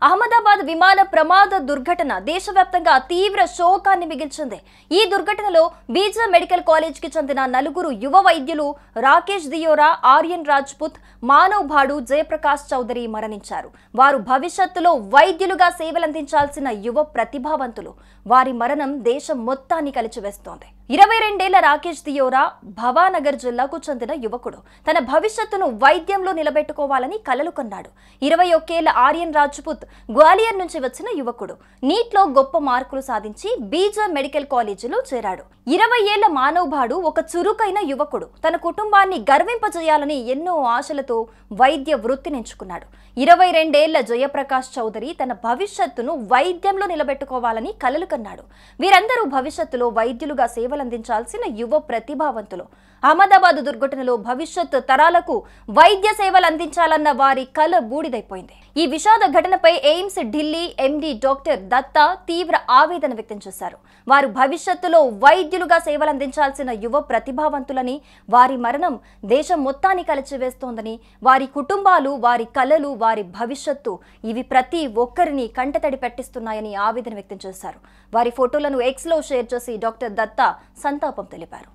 అహ్మదాబాద్ విమాన ప్రమాద దుర్ఘటన దేశవ్యాప్తంగా తీవ్ర శోకాన్ని మిగిల్చింది. ఈ దుర్ఘటనలో బీజా మెడికల్ కాలేజ్ కి చెందిన నలుగురు యువ వైద్యులు రాకేష్ దియోరా, ఆర్యన్ రాజ్పుత్, మానవ్ భాడు, జయప్రకాష్ చౌదరి మరణించారు. వారు భవిష్యత్తులో వైద్యులుగా సేవలందించాల్సిన యువ ప్రతిభావంతులు. వారి మరణం దేశం మొత్తాన్ని కలిచివేస్తోంది. 22 ఏళ్ల రాకేష్ దియోరా భవానగర్ జిల్లాకు చెందిన యువకుడు. తన భవిష్యత్తును వైద్యంలో నిలబెట్టుకోవాలని కలలు కన్నాడు. 21 ఏళ్ల ఆర్యన్ రాజ్పుత్ గ్వాలియర్ నుంచి వచ్చిన యువకుడు. నీట్లో గొప్ప మార్కులు సాధించి బీజా మెడికల్ కాలేజీలో చేరాడు. 20 ఏళ్ల మానవ్ భాడు ఒక చురుకైన యువకుడు. తన కుటుంబాన్ని గర్వింపజేయాలని ఎన్నో ఆశలతో వైద్య వృత్తిని ఎంచుకున్నాడు. 22 ఏళ్ల జయప్రకాష్ చౌదరి తన భవిష్యత్తును వైద్యంలో నిలబెట్టుకోవాలని కలలు కన్నాడు. వీరందరూ భవిష్యత్తులో వైద్యులుగా సేవలందించాల్సిన యువ ప్రతిభావంతులు. అహ్మదాబాద్ దుర్ఘటనలో భవిష్యత్ తరాలకు వైద్య సేవలు అందించాలన్న వారి కల బూడిదైపోయింది. ఈ విషాద ఘటనపై AIIMS Delhi MD doctor Datta తీవ్ర ఆవేదన వ్యక్తం చేశారు. వారు భవిష్యత్తులో వైద్యులుగా సేవలందించాల్సిన యువ ప్రతిభావంతులని, వారి మరణం దేశం మొత్తాన్ని కలిచివేస్తోందని, వారి కుటుంబాలు, వారి కలలు, వారి భవిష్యత్తు ఇవి ప్రతి ఒక్కరిని కంటతడి పెట్టిస్తున్నాయని ఆవేదన వ్యక్తం చేశారు. వారి ఫోటోలను ఎక్స్లో షేర్ చేసి డాక్టర్ దత్తా సంతాపం తెలిపారు.